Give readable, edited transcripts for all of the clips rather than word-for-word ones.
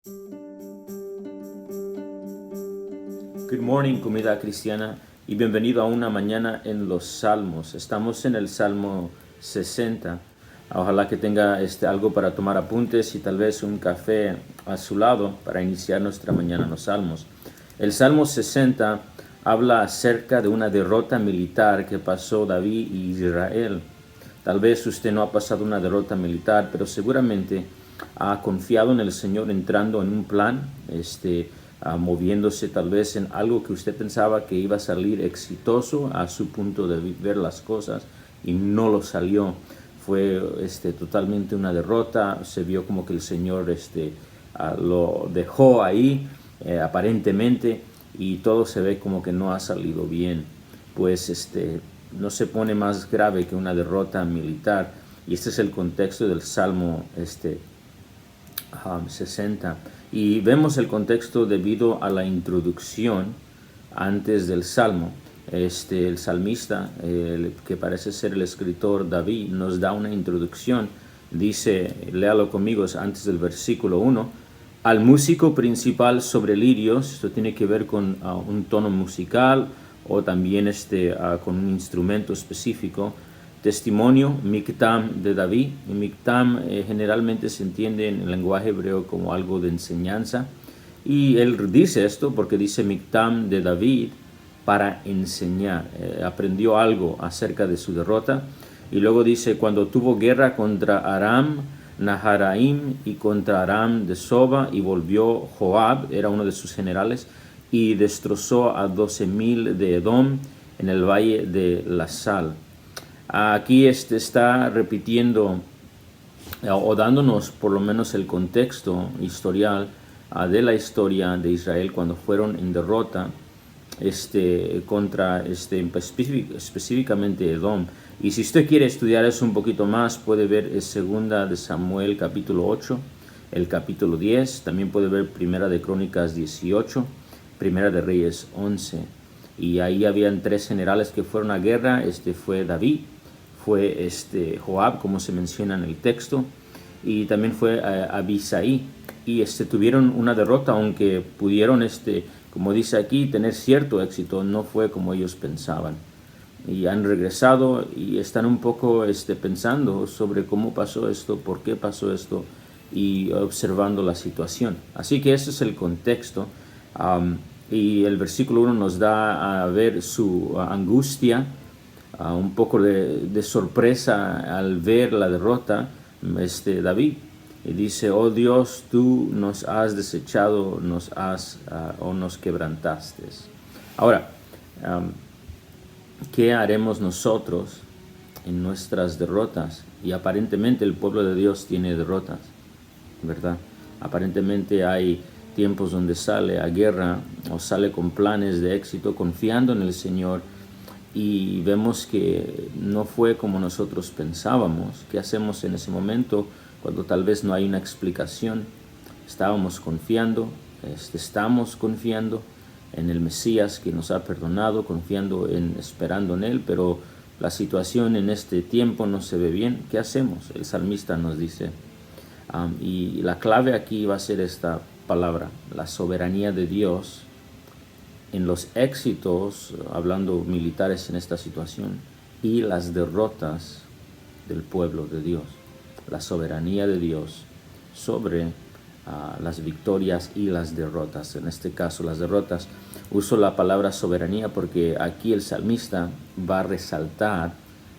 Good morning, comunidad cristiana, y bienvenido a una mañana en los Salmos. Estamos en el Salmo 60. Ojalá que tenga algo para tomar apuntes y tal vez un café a su lado para iniciar nuestra mañana en los Salmos. El Salmo 60 habla acerca de una derrota militar que pasó David y Israel. Tal vez usted no ha pasado una derrota militar, pero seguramente ha confiado en el Señor entrando en un plan, moviéndose tal vez en algo que usted pensaba que iba a salir exitoso a su punto de ver las cosas y no lo salió. Fue totalmente una derrota. Se vio como que el Señor lo dejó ahí aparentemente, y todo se ve como que no ha salido bien. Pues no se pone más grave que una derrota militar, y este es el contexto del Salmo 60. Y vemos el contexto debido a la introducción antes del Salmo. El salmista, que parece ser el escritor David, nos da una introducción. Dice, léalo conmigo, es antes del versículo 1. Al músico principal sobre lirios, esto tiene que ver con un tono musical o también con un instrumento específico. Testimonio, Miktam de David. Y Miktam generalmente se entiende en el lenguaje hebreo como algo de enseñanza. Y él dice esto porque dice Miktam de David para enseñar. Aprendió algo acerca de su derrota. Y luego dice, cuando tuvo guerra contra Aram Naharaim y contra Aram de Soba, y volvió Joab, era uno de sus generales, y destrozó a 12,000 de Edom en el valle de la Sal. Aquí está repitiendo o dándonos por lo menos el contexto historial de la historia de Israel cuando fueron en derrota contra específicamente Edom. Y si usted quiere estudiar eso un poquito más, puede ver 2 de Samuel capítulo 8, el capítulo 10, también puede ver 1 de Crónicas 18, 1 de Reyes 11. Y ahí habían 3 generales que fueron a guerra. Fue David, fue Joab, como se menciona en el texto, y también fue Abisai. Y tuvieron una derrota, aunque pudieron, como dice aquí, tener cierto éxito. No fue como ellos pensaban. Y han regresado y están un poco pensando sobre cómo pasó esto, por qué pasó esto, y observando la situación. Así que ese es el contexto. Y el versículo 1 nos da a ver su angustia, un poco de sorpresa al ver la derrota, David. Y dice, oh Dios, tú nos has desechado, nos quebrantaste. Ahora, ¿qué haremos nosotros en nuestras derrotas? Y aparentemente el pueblo de Dios tiene derrotas, ¿verdad? Aparentemente hay tiempos donde sale a guerra o sale con planes de éxito, confiando en el Señor, y vemos que no fue como nosotros pensábamos. ¿Qué hacemos en ese momento cuando tal vez no hay una explicación? Estamos confiando en el Mesías que nos ha perdonado, esperando en Él, pero la situación en este tiempo no se ve bien. ¿Qué hacemos? El salmista nos dice, y la clave aquí va a ser esta palabra, la soberanía de Dios en los éxitos, hablando militares en esta situación, y las derrotas del pueblo de Dios. La soberanía de Dios sobre las victorias y las derrotas. En este caso, las derrotas. Uso la palabra soberanía porque aquí el salmista va a resaltar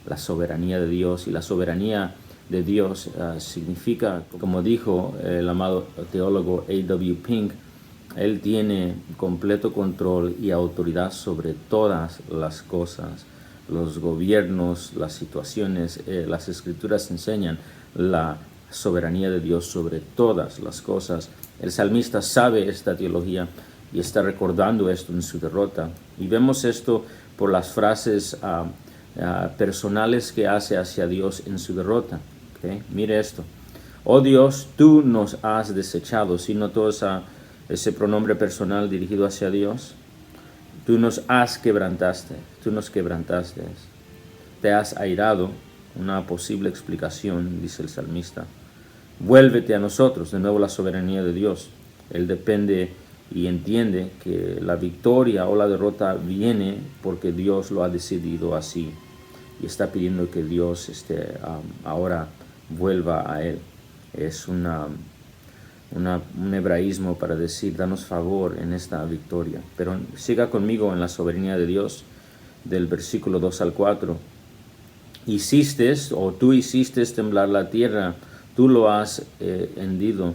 la soberanía de Dios, y la soberanía de Dios significa, como dijo el amado teólogo A.W. Pink, Él tiene completo control y autoridad sobre todas las cosas, los gobiernos, las situaciones. Las escrituras enseñan la soberanía de Dios sobre todas las cosas. El salmista sabe esta teología y está recordando esto en su derrota. Y vemos esto por las frases personales que hace hacia Dios en su derrota. ¿Okay? Mire esto. Oh Dios, tú nos has desechado. ¿Sí notó ese pronombre personal dirigido hacia Dios? Tú nos quebrantaste. Te has airado. Una posible explicación, dice el salmista. Vuélvete a nosotros, de nuevo la soberanía de Dios. Él depende y entiende que la victoria o la derrota viene porque Dios lo ha decidido así. Y está pidiendo que Dios ahora vuelva a Él. Es un hebraísmo para decir, danos favor en esta victoria. Pero siga conmigo en la soberanía de Dios, del versículo 2 al 4. Tú hiciste temblar la tierra, tú lo has hendido.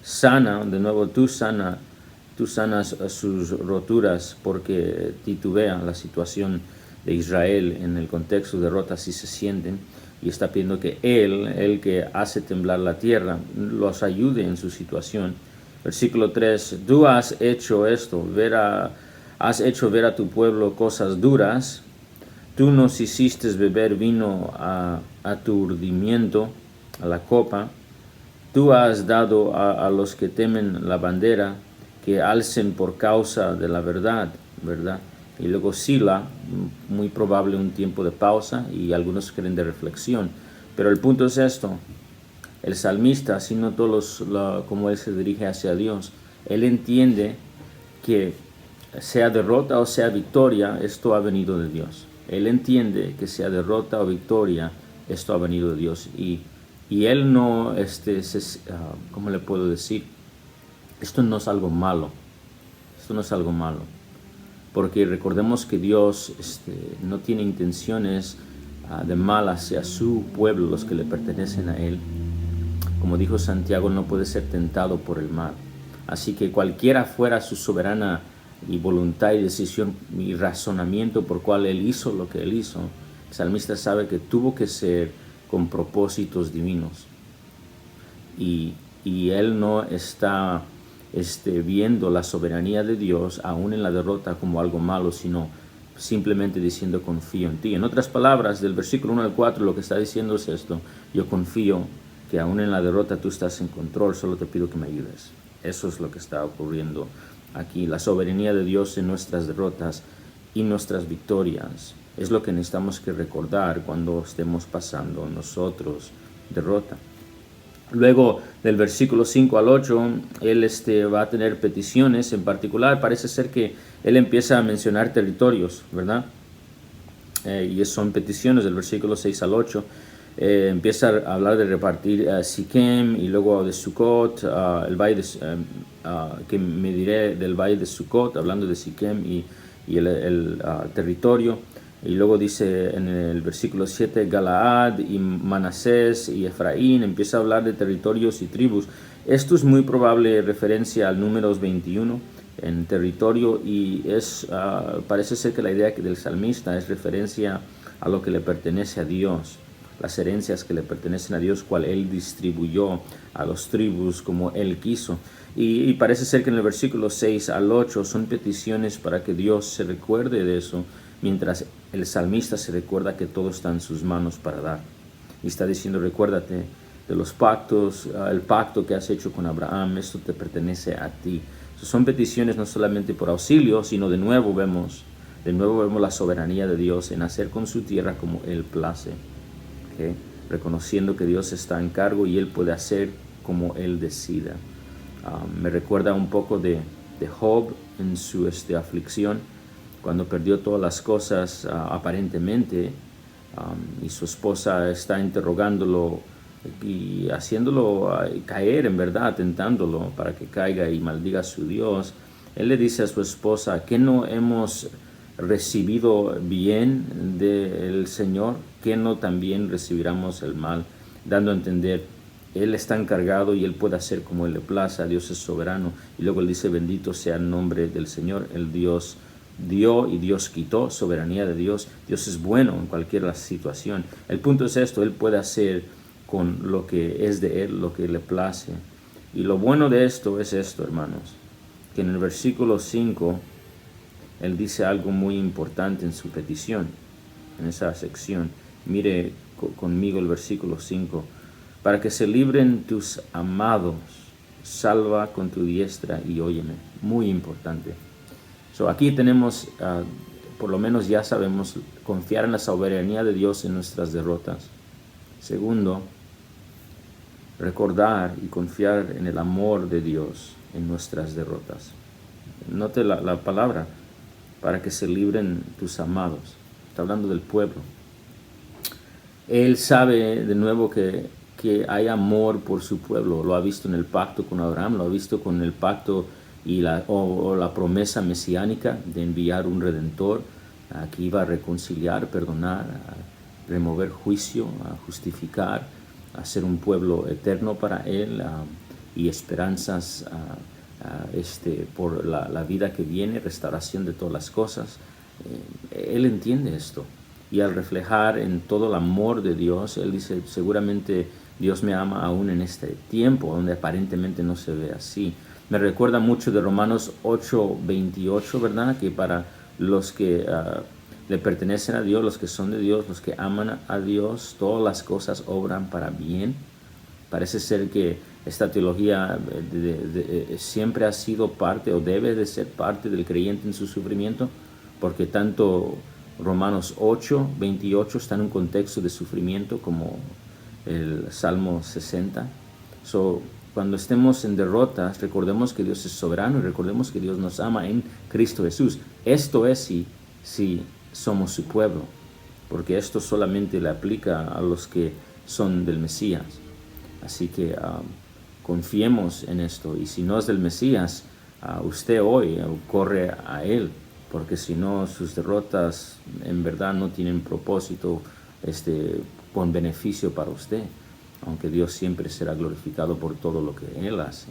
Sana, de nuevo, tú sanas sus roturas, porque titubea la situación de Israel en el contexto de derrota, si se sienten, y está pidiendo que Él, el que hace temblar la tierra, los ayude en su situación. Versículo 3, tú has hecho esto, has hecho ver a tu pueblo cosas duras, tú nos hiciste beber vino a tu urdimiento, a la copa, tú has dado a los que temen la bandera, que alcen por causa de la verdad, ¿verdad? Y luego Sila, muy probable un tiempo de pausa, y algunos creen de reflexión. Pero el punto es esto: el salmista, así no todos como él se dirige hacia Dios, él entiende que sea derrota o sea victoria, esto ha venido de Dios. Él entiende que sea derrota o victoria, esto ha venido de Dios. Y él no, ¿cómo le puedo decir? Esto no es algo malo. Esto no es algo malo. Porque recordemos que Dios no tiene intenciones de mal hacia su pueblo, los que le pertenecen a Él. Como dijo Santiago, no puede ser tentado por el mal. Así que cualquiera fuera su soberana y voluntad y decisión y razonamiento por cual Él hizo lo que Él hizo, el salmista sabe que tuvo que ser con propósitos divinos. Y Él no está viendo la soberanía de Dios aún en la derrota como algo malo, sino simplemente diciendo confío en ti. En otras palabras, del versículo 1 al 4 lo que está diciendo es esto: yo confío que aún en la derrota tú estás en control, solo te pido que me ayudes. Eso es lo que está ocurriendo aquí. La soberanía de Dios en nuestras derrotas y nuestras victorias es lo que necesitamos que recordar cuando estemos pasando nosotros derrota. Luego, del versículo 5 al 8, él va a tener peticiones. En particular, parece ser que él empieza a mencionar territorios, ¿verdad? Y son peticiones del versículo 6 al 8. Empieza a hablar de repartir Siquem, y luego de Sucot, el valle que me diré del valle de Sucot, hablando de Siquem y el territorio. Y luego dice en el versículo 7, Galaad y Manasés y Efraín. Empieza a hablar de territorios y tribus. Esto es muy probable referencia al Números 21 en territorio, y parece ser que la idea del salmista es referencia a lo que le pertenece a Dios, las herencias que le pertenecen a Dios, cual Él distribuyó a los tribus como Él quiso. Y parece ser que en el versículo 6 al 8 son peticiones para que Dios se recuerde de eso, mientras el salmista se recuerda que todo está en sus manos para dar. Y está diciendo, recuérdate de los pactos, el pacto que has hecho con Abraham, esto te pertenece a ti. Son peticiones no solamente por auxilio, sino de nuevo vemos la soberanía de Dios en hacer con su tierra como Él place. ¿Okay? Reconociendo que Dios está en cargo y Él puede hacer como Él decida. Me recuerda un poco de Job en su aflicción, cuando perdió todas las cosas aparentemente, y su esposa está interrogándolo y haciéndolo caer, en verdad, tentándolo para que caiga y maldiga a su Dios. Él le dice a su esposa, ¿qué no hemos recibido bien del Señor? ¿Qué no también recibiremos el mal? Dando a entender, Él está encargado y Él puede hacer como Él le plaza. Dios es soberano. Y luego Él dice, bendito sea el nombre del Señor. El Dios dio y Dios quitó, soberanía de Dios. Dios es bueno en cualquier situación. El punto es esto: Él puede hacer con lo que es de Él, lo que le place. Y lo bueno de esto es esto, hermanos, que en el versículo 5 Él dice algo muy importante en su petición, en esa sección. Mire conmigo el versículo 5. Para que se libren tus amados, salva con tu diestra y óyeme. Muy importante. Aquí tenemos, por lo menos ya sabemos, confiar en la soberanía de Dios en nuestras derrotas. Segundo, recordar y confiar en el amor de Dios en nuestras derrotas. Note la palabra, para que se libren tus amados. Está hablando del pueblo. Él sabe de nuevo que hay amor por su pueblo. Lo ha visto en el pacto con Abraham, lo ha visto con el pacto y la promesa mesiánica de enviar un redentor que iba a reconciliar, perdonar, a remover juicio, a justificar, a ser un pueblo eterno para él, y esperanzas por la vida que viene, restauración de todas las cosas. Él entiende esto, y al reflejar en todo el amor de Dios, él dice, seguramente Dios me ama aún en este tiempo, donde aparentemente no se ve así. Me recuerda mucho de Romanos 8:28, ¿verdad? Que para los que le pertenecen a Dios, los que son de Dios, los que aman a Dios, todas las cosas obran para bien. Parece ser que esta teología siempre ha sido parte o debe de ser parte del creyente en su sufrimiento, porque tanto Romanos 8:28 está en un contexto de sufrimiento como el Salmo 60. Cuando estemos en derrotas, recordemos que Dios es soberano y recordemos que Dios nos ama en Cristo Jesús. Esto es si somos su pueblo, porque esto solamente le aplica a los que son del Mesías. Así que confiemos en esto, y si no es del Mesías, usted hoy corre a Él, porque si no, sus derrotas en verdad no tienen propósito con beneficio para usted, aunque Dios siempre será glorificado por todo lo que Él hace.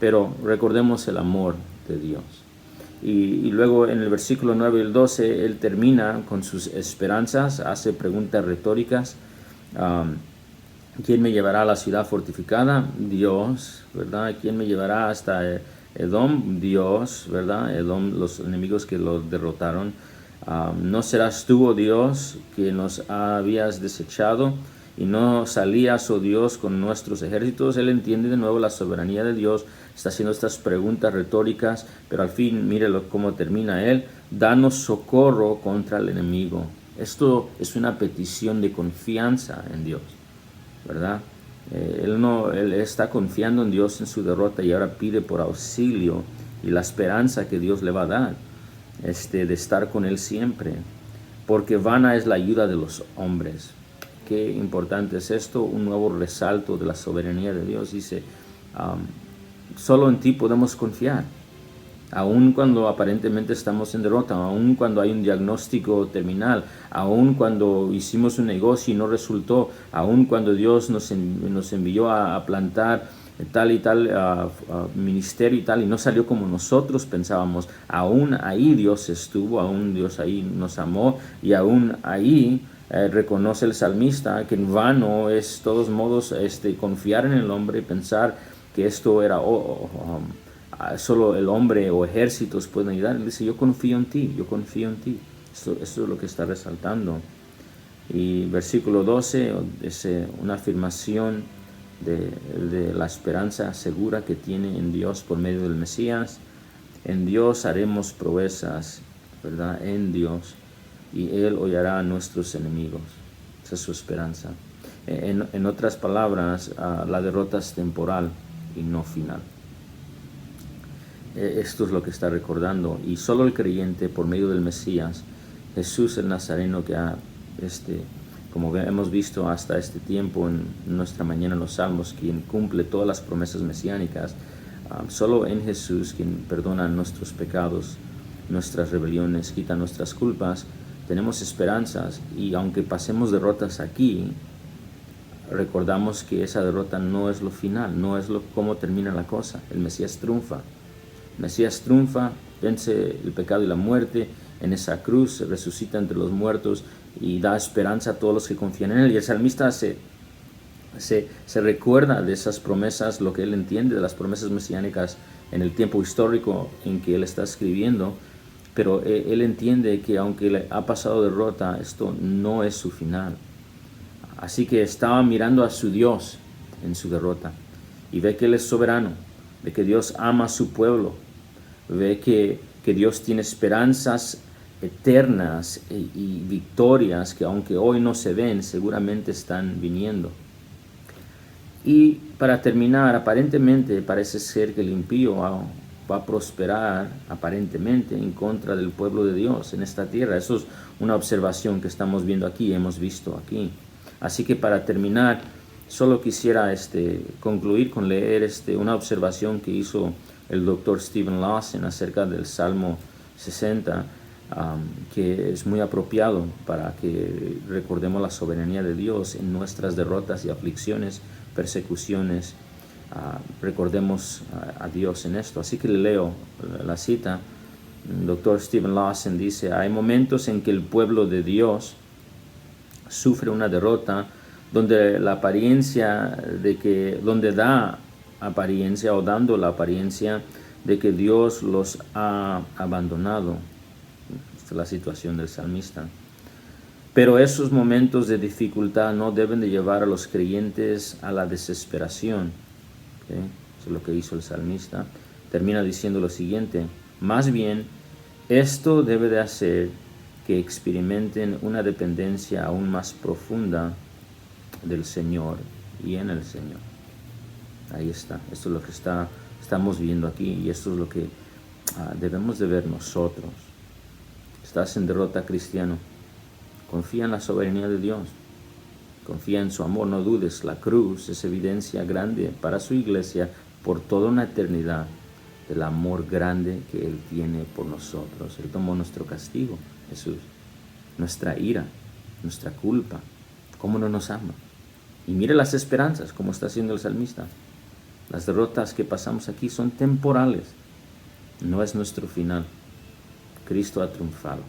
Pero recordemos el amor de Dios. Y luego en el versículo 9 y el 12, Él termina con sus esperanzas, hace preguntas retóricas. ¿Quién me llevará a la ciudad fortificada? Dios, ¿verdad? ¿Quién me llevará hasta Edom? Dios, ¿verdad? Edom, los enemigos que lo derrotaron. ¿No serás tú, oh Dios, que nos habías desechado y no salías, oh Dios, con nuestros ejércitos? Él entiende de nuevo la soberanía de Dios, está haciendo estas preguntas retóricas, pero al fin, mírelo cómo termina él: danos socorro contra el enemigo. Esto es una petición de confianza en Dios, ¿verdad? Él está confiando en Dios en su derrota, y ahora pide por auxilio y la esperanza que Dios le va a dar, de estar con él siempre, porque vana es la ayuda de los hombres. Qué importante es esto, un nuevo resalto de la soberanía de Dios. Dice, solo en ti podemos confiar, aun cuando aparentemente estamos en derrota, aun cuando hay un diagnóstico terminal, aun cuando hicimos un negocio y no resultó, aun cuando Dios nos envió a plantar tal y tal ministerio y tal, y no salió como nosotros pensábamos, aún ahí Dios estuvo, aún Dios ahí nos amó, y aún ahí reconoce el salmista que en vano es, de todos modos, confiar en el hombre y pensar que esto era solo el hombre o ejércitos pueden ayudar. Él dice, yo confío en ti, yo confío en ti. Esto es lo que está resaltando. Y versículo 12 es una afirmación de la esperanza segura que tiene en Dios por medio del Mesías. En Dios haremos proezas, ¿verdad? En Dios, y Él hollará a nuestros enemigos. Esa es su esperanza. En otras palabras, la derrota es temporal y no final. Esto es lo que está recordando, y solo el creyente por medio del Mesías, Jesús el Nazareno, que como hemos visto hasta este tiempo en nuestra mañana en los Salmos, quien cumple todas las promesas mesiánicas, solo en Jesús, quien perdona nuestros pecados, nuestras rebeliones, quita nuestras culpas, tenemos esperanzas. Y aunque pasemos derrotas aquí, recordamos que esa derrota no es lo final, no es cómo termina la cosa. El Mesías triunfa. El Mesías triunfa, vence el pecado y la muerte en esa cruz, resucita entre los muertos y da esperanza a todos los que confían en Él. Y el salmista se recuerda de esas promesas, lo que él entiende de las promesas mesiánicas en el tiempo histórico en que él está escribiendo, pero él entiende que aunque le ha pasado derrota, esto no es su final. Así que estaba mirando a su Dios en su derrota, y ve que Él es soberano, ve que Dios ama a su pueblo, ve que Dios tiene esperanzas eternas y victorias que aunque hoy no se ven, seguramente están viniendo. Y para terminar, aparentemente parece ser que el impío va a prosperar aparentemente en contra del pueblo de Dios en esta tierra. Eso es una observación que estamos viendo aquí, hemos visto aquí. Así que para terminar, solo quisiera concluir con leer una observación que hizo el doctor Stephen Lawson acerca del Salmo 60, que es muy apropiado para que recordemos la soberanía de Dios en nuestras derrotas y aflicciones, persecuciones. Recordemos a Dios en esto. Así que le leo la cita. El doctor Stephen Lawson dice: hay momentos en que el pueblo de Dios sufre una derrota donde la apariencia donde da apariencia o dando la apariencia de que Dios los ha abandonado. Esta es la situación del salmista. Pero esos momentos de dificultad no deben de llevar a los creyentes a la desesperación. ¿Okay? Eso es lo que hizo el salmista. Termina diciendo lo siguiente: más bien, esto debe de hacer que experimenten una dependencia aún más profunda del Señor y en el Señor. Ahí está. Esto es lo que estamos viendo aquí, y esto es lo que debemos de ver nosotros. Estás en derrota, cristiano. Confía en la soberanía de Dios. Confía en su amor, no dudes. La cruz es evidencia grande para su iglesia por toda una eternidad del amor grande que Él tiene por nosotros. Él tomó nuestro castigo, Jesús, nuestra ira, nuestra culpa. ¿Cómo no nos ama? Y mire las esperanzas, como está haciendo el salmista. Las derrotas que pasamos aquí son temporales. No es nuestro final. Cristo ha triunfado.